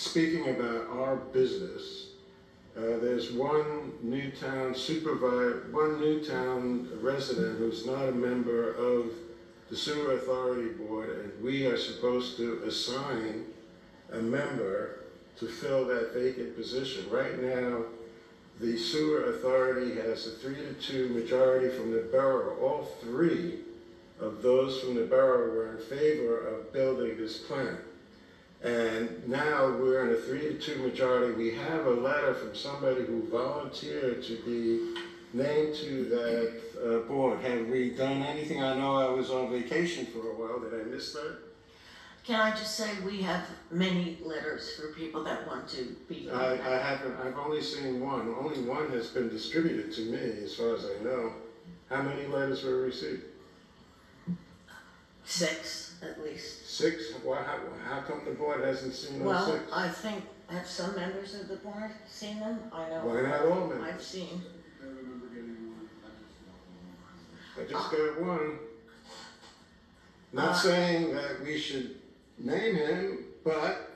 speaking about our business, there's one Newtown resident who's not a member of the Sewer Authority Board, and we are supposed to assign a member to fill that vacant position. Right now, the Sewer Authority has a 3-2 majority from the borough. All three of those from the borough were in favor of building this plant. And now we're in a 3-2 majority. We have a letter from somebody who volunteered to be named to that board. Have we done anything? I know I was on vacation for a while. Did I miss that? Can I just say we have many letters for people that want to be on that? I haven't. I've only seen one. Only one has been distributed to me, as far as I know. How many letters were received? 6, at least. 6? Well, how come the board hasn't seen those Well, 6? I think, have some members of the board seen them? I know. Why not all members? I've seen. I just got one. Not saying that we should name him, but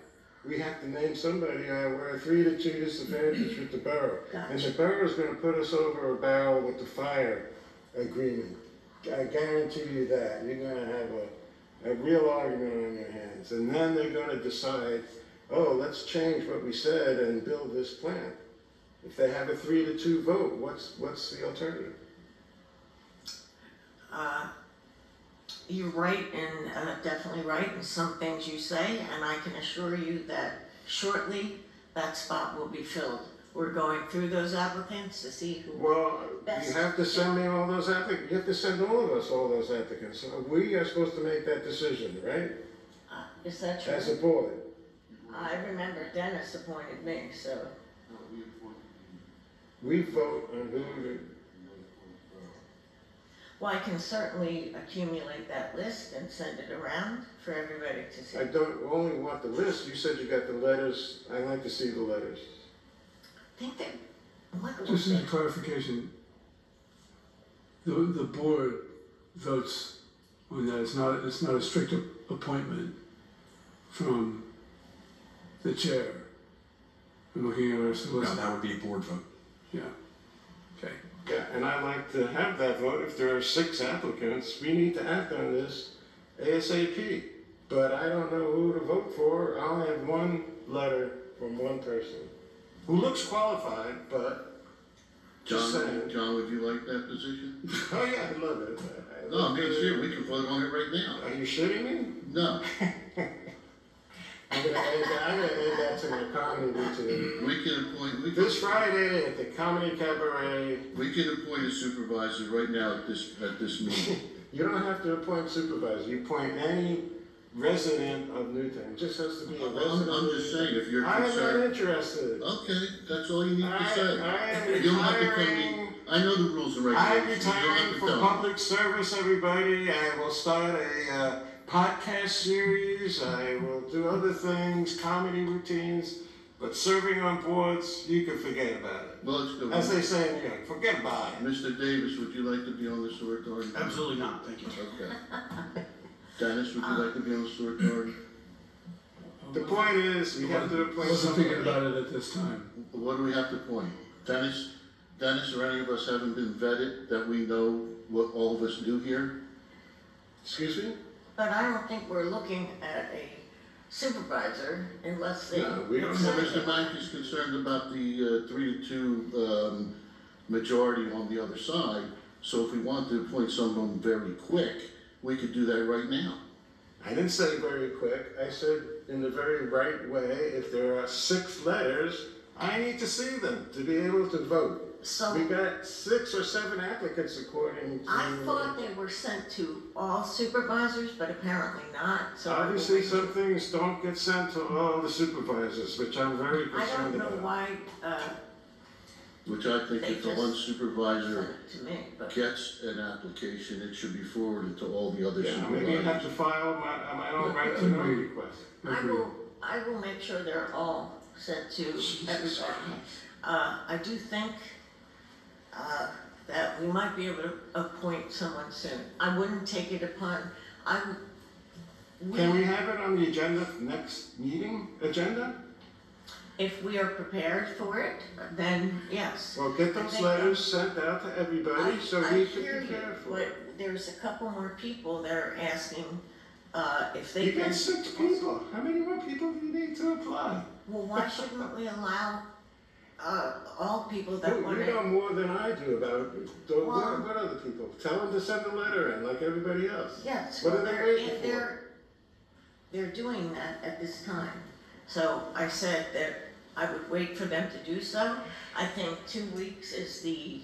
we have to name somebody. We're a 3-2 disadvantage with the borough. Gotcha. And the borough is going to put us over a barrel with the fire agreement. I guarantee you that. You're going to have a real argument on your hands. And then they're going to decide, oh, let's change what we said and build this plant. If they have a 3-2 vote, what's the alternative? You're right, and definitely right in some things you say, and I can assure you that shortly that spot will be filled. We're going through those applicants to see who. Well, best. you have to send me all those applicants. You have to send all of us all those applicants. We are supposed to make that decision, right? Is that true? As a board. I remember Dennis appointed me, so. We vote on who to. Well, I can certainly accumulate that list and send it around for everybody to see. I don't only want the list. You said you got the letters. I'd like to see the letters. I think that, Michael Just was as a clarification, the board votes on that. It's not a strict appointment from the chair. I'm looking at our solicitor. No, that would be a board vote. Yeah. Okay. Yeah, and I'd like to have that vote. If there are 6 applicants, we need to act on this ASAP. But I don't know who to vote for. I only have one letter from one person who looks qualified, but just saying. John, would you like that position? Oh yeah, I'd love it. No, I mean, sure, we can vote on it right now. Are you shitting me? No, I'm gonna add that to my comedy routine. we can appoint, This Friday at the Comedy Cabaret. we can appoint a supervisor right now at this meeting. You don't have to appoint supervisor. You appoint any resident of Newtown. It just has to be a resident. I'm just saying, if you're I'm not concerned. interested. Okay, that's all you need to say. I am You don't have to come retiring. in. I know the rules and I'm regulations. You don't retiring have to from tell me. public service, everybody. I will start a podcast series. I will do other things, comedy routines. But serving on boards, you can forget about it. Well, let's go. As they say in New York, forget about it. Mr. Davis, would you like to be on the sewer authority? Absolutely not, thank you. Okay. Dennis, would you like to be on the sewer authority? The point is, we have to I appoint wasn't thinking somebody. about it at this time. What do we have to appoint? Dennis or any of us haven't been vetted that we know what all of us do here? Excuse me? But I don't think we're looking at a supervisor unless they. No, we don't So have Mr. Mack is concerned about the 3-2 majority on the other side. So if we want to appoint someone very quick, we could do that right now. I didn't say very quick. I said in the very right way. If there are 6 letters, I need to see them to be able to vote. So We got 6 or 7 applicants according to. I thought they were sent to all supervisors, but apparently not, so. Obviously, some things don't get sent to all the supervisors, which I'm very I don't concerned know about. why, Which I think They if the just one sent supervisor it to me, but. gets an application, it should be forwarded to all the other Yeah, maybe you have supervisors. to file my own right to know request. I will make sure they're all sent to everybody. I do think, that we might be able to appoint someone soon. I wouldn't take it upon, Can we have it on the agenda, next meeting agenda? if we are prepared for it, then yes. Well, get I those think letters sent out to everybody so I we can hear you, prepare for it. but there's a couple more people that are asking, if they You can. got 6 people. How many more people do you need to apply? Well, why shouldn't we allow, all people that You wanna? know more than I do about it. Well- What other people? Tell them to send a letter in like everybody else. Yes, What well, are they they're, waiting if for? they're doing that at this time. So I said that I would wait for them to do so. I think 2 weeks is the,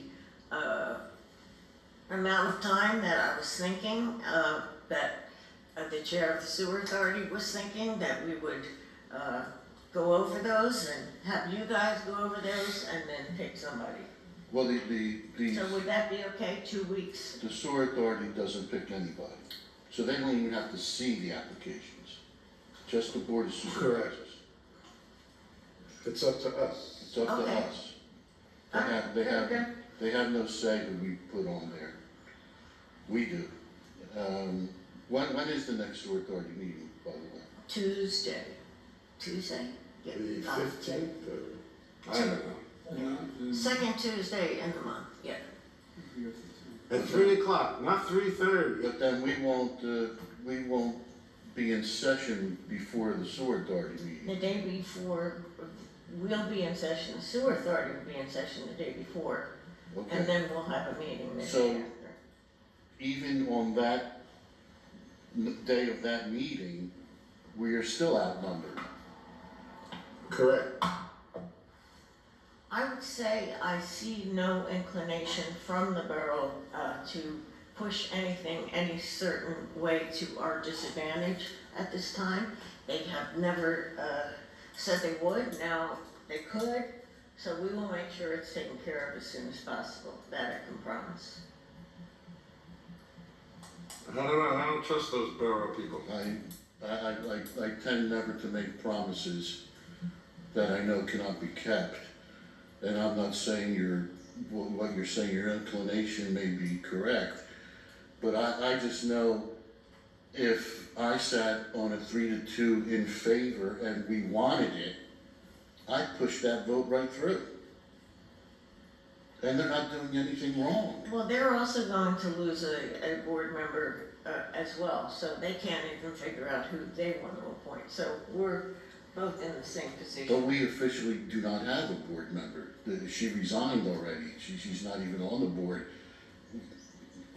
amount of time that I was thinking, that the chair of the sewer authority was thinking that we would, go over those and have you guys go over those and then pick somebody. Well, the So would that be okay, 2 weeks? The sewer authority doesn't pick anybody, so they don't even have to see the applications, just the Board of Supervisors. It's up to us. It's up to Okay. us. They have no say who we put on there. We do. When is the next sewer authority meeting, by the way? Tuesday? Yeah, The 15th, I don't know. Second Tuesday in the month, yeah. At 3 o'clock, not 3:30. But then we won't be in session before the sewer authority The meeting. day before, we'll be in session, the sewer authority will be in session the day before, and Okay, then we'll have a meeting the So- day after. even on that day of that meeting, we are still outnumbered. Correct. I would say I see no inclination from the borough, to push anything any certain way to our disadvantage at this time. They have never, said they would, now they could, so we will make sure it's taken care of as soon as possible, that I can promise. I don't know, I don't trust those borough people. I tend never to make promises that I know cannot be kept. And I'm not saying what you're saying, your inclination may be correct, but I just know if I sat on a 3-2 in favor and we wanted it, I'd push that vote right through. And they're not doing anything wrong. Well, they're also going to lose a board member, as well, so they can't even figure out who they want to appoint, so we're both in the same But position. we officially do not have a board member. She resigned already. She's not even on the board.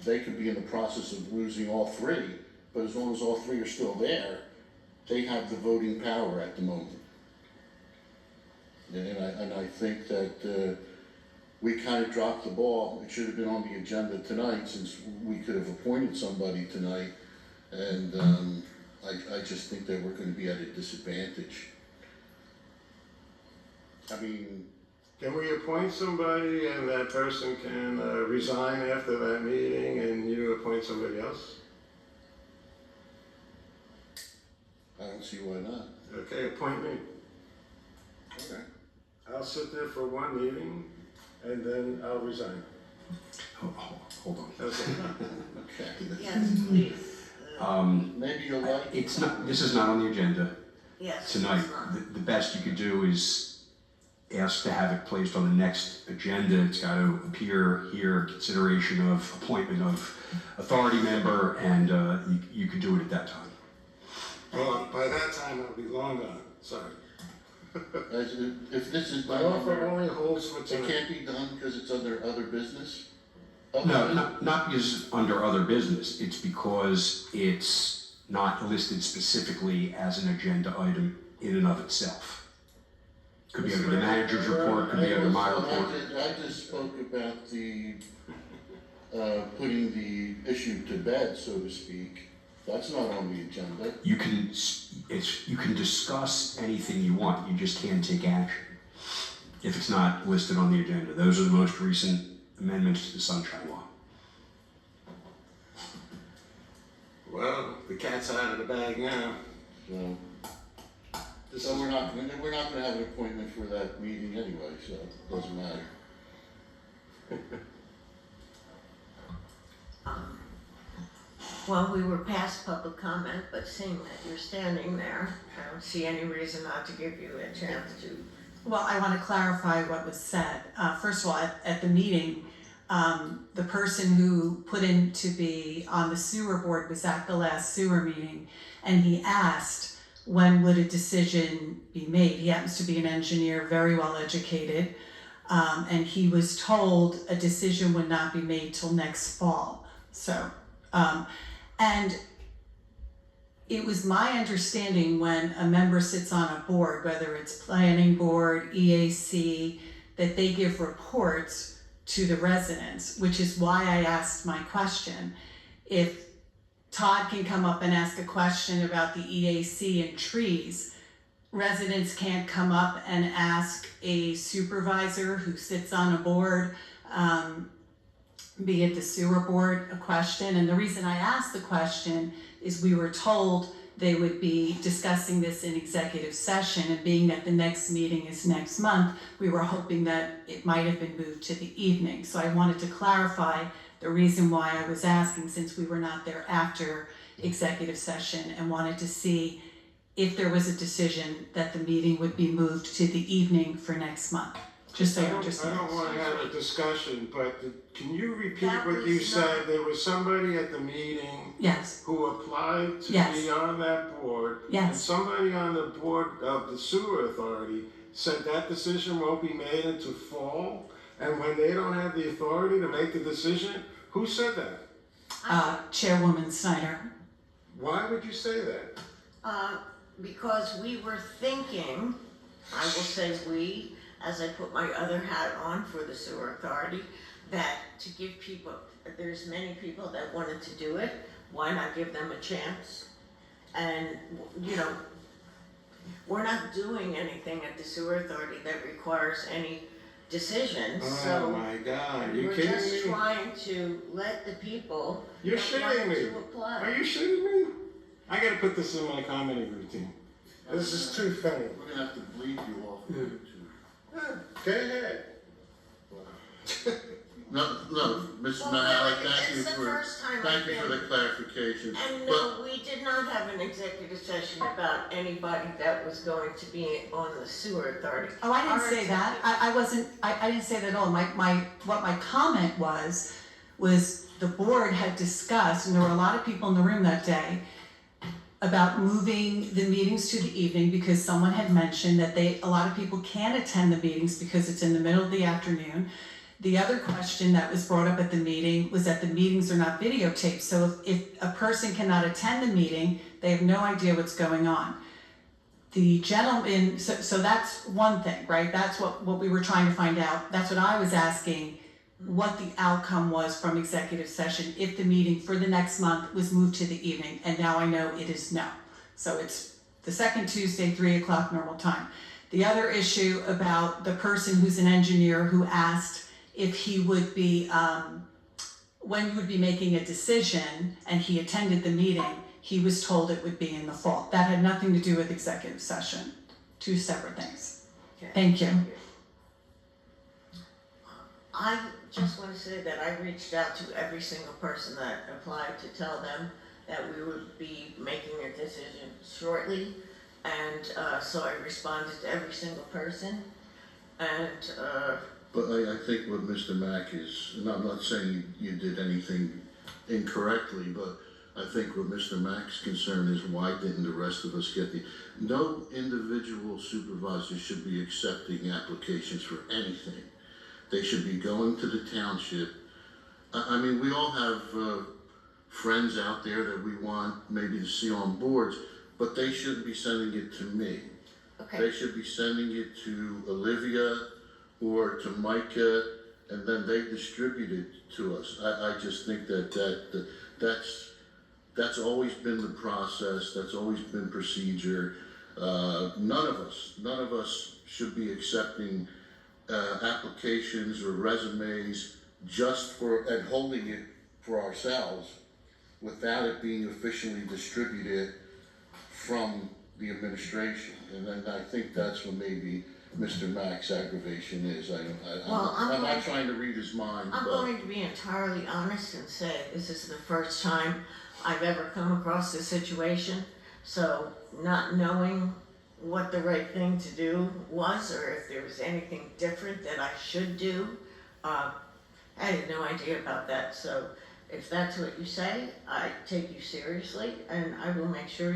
They could be in the process of losing all 3, but as long as all 3 are still there, they have the voting power at the moment. And I think that we kind of dropped the ball. It should have been on the agenda tonight, since we could have appointed somebody tonight. And I just think that we're gonna be at a disadvantage. I mean, Can we appoint somebody and that person can resign after that meeting and you appoint somebody else? I don't see why not. Okay, appoint me. Okay. I'll sit there for 1 meeting and then I'll resign. Hold on. Okay. Okay. Yes, please. Maybe you'll like. It's not, this is not on the agenda Yes. tonight. it's not. The best you could do is ask to have it placed on the next agenda. It's got to appear here, consideration of appointment of authority member, and you could do it at that time. Well, by that time I'll be long gone, sorry. If this is My done, offer only holds for it tonight. can't be done because it's under other business? No, not because under other business. It's because it's not listed specifically as an agenda item in and of itself. Could be under the manager's report, could be under my report. I just spoke about the, putting the issue to bed, so to speak. That's not on the agenda. You can discuss anything you want, you just can't take action if it's not listed on the agenda. Those are the most recent amendments to the Sunshine Law. Well, the cat's out of the bag now. So, This so is- we're not gonna have an appointment for that meeting anyway, so it doesn't matter. Well, we were past public comment, but seeing that you're standing there, I don't see any reason not to give you a chance to Well, I want to clarify what was said. First of all, at the meeting, the person who put in to be on the sewer board was at the last sewer meeting, and he asked when would a decision be made. He happens to be an engineer, very well educated, and he was told a decision would not be made till next fall. So, and it was my understanding when a member sits on a board, whether it's planning board, EAC, that they give reports to the residents, which is why I asked my question. If Todd can come up and ask a question about the EAC and trees, residents can't come up and ask a supervisor who sits on a board, be it the sewer board, a question. And the reason I asked the question is we were told they would be discussing this in executive session, and being that the next meeting is next month, we were hoping that it might have been moved to the evening. So I wanted to clarify the reason why I was asking, since we were not there after executive session, and wanted to see if there was a decision that the meeting would be moved to the evening for next month. Just so you understand. I don't want to have a discussion, but can you repeat That what was you not- said? There was somebody at the meeting Yes, who applied to Yes. be on that board. And yes, somebody on the board of the sewer authority said that decision won't be made until fall. And when they don't have the authority to make the decision, who said that? Chairwoman Snyder. Why would you say that? Because we were thinking, I will say we, as I put my other hat on for the sewer authority, that to give people, there's many people that wanted to do it, why not give them a chance? And, you know, we're not doing anything at the sewer authority that requires any decisions, Oh so my God, you we're kidding just me? trying to let the people You're that shitting want me. to apply. Are you shitting me? I gotta put this in my commenting routine. This is too funny. We're gonna have to bleep you off of YouTube. Go ahead. No, Mrs. Well, Mahalik, really, thank you it's the for, first time thank I've you for been- the clarification. And But, no, we did not have an executive session about anybody that was going to be on the sewer authority. Oh, I didn't Our say that. executive- I wasn't, I didn't say that at all. What my comment was the board had discussed, and there were a lot of people in the room that day, about moving the meetings to the evening because someone had mentioned that a lot of people can't attend the meetings because it's in the middle of the afternoon. The other question that was brought up at the meeting was that the meetings are not videotaped. So if a person cannot attend the meeting, they have no idea what's going on. The gentleman, so that's one thing, right? That's what we were trying to find out. That's what I was asking, what the outcome was from executive session if the meeting for the next month was moved to the evening, and now I know it is no. So it's the second Tuesday, 3 o'clock normal time. The other issue about the person who's an engineer who asked if he would be, when he would be making a decision, and he attended the meeting, he was told it would be in the fall. That had nothing to do with executive session, two separate things. Okay. Thank you. I just want to say that I reached out to every single person that applied to tell them that we would be making a decision shortly. And so I responded to every single person. And but I think what Mr. Mack is, and I'm not saying you did anything incorrectly, but I think what Mr. Mack's concern is, why didn't the rest of us get no individual supervisor should be accepting applications for anything. They should be going to the township. I mean, we all have friends out there that we want maybe to see on boards, but they shouldn't be sending it to me. okay, They should be sending it to Olivia or to Micah, and then they distribute it to us. I just think that's always been the process, that's always been procedure. None of us should be accepting applications or resumes just and holding it for ourselves without it being officially distributed from the administration. And then I think that's what maybe Mr. Mack's aggravation is. I'm not trying to read his mind, I'm but going to be entirely honest and say this is the first time I've ever come across this situation. So not knowing what the right thing to do was, or if there was anything different that I should do. I had no idea about that, so if that's what you say, I take you seriously, and I will make sure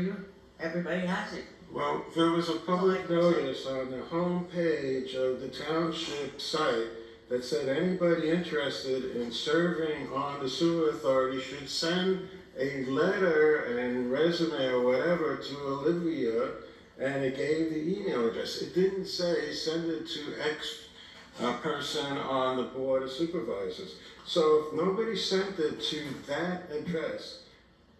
everybody has it. Well, there was a public notice on the home page of the township site that said anybody interested in serving on the sewer authority should send a letter and resume or whatever to Olivia, and it gave the email address. It didn't say send it to X person on the Board of Supervisors. So if nobody sent it to that address,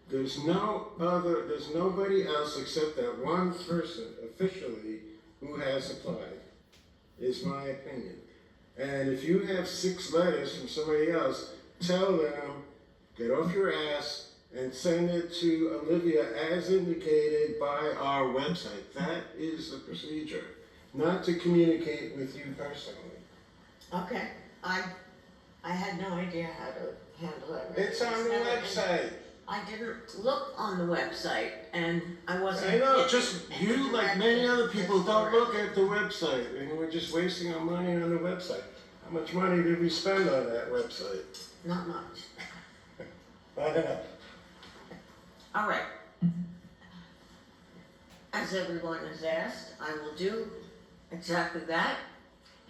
there's nobody else except that one person officially who has applied, is my opinion. And if you have 6 letters from somebody else, tell them, get off your ass and send it to Olivia as indicated by our website. That is the procedure, not to communicate with you personally. Okay, I had no idea how to handle it. It's on the website. I didn't look on the website, and I wasn't. I know, just given you, any like many direction other people, as don't far look at the website, and we're just wasting our money on the website. How much money did we spend on that website? Not much. Not enough. All right. As everyone has asked, I will do exactly that.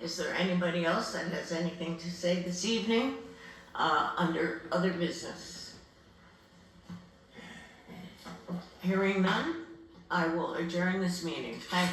Is there anybody else that has anything to say this evening under other business? Hearing none, I will adjourn this meeting. Thank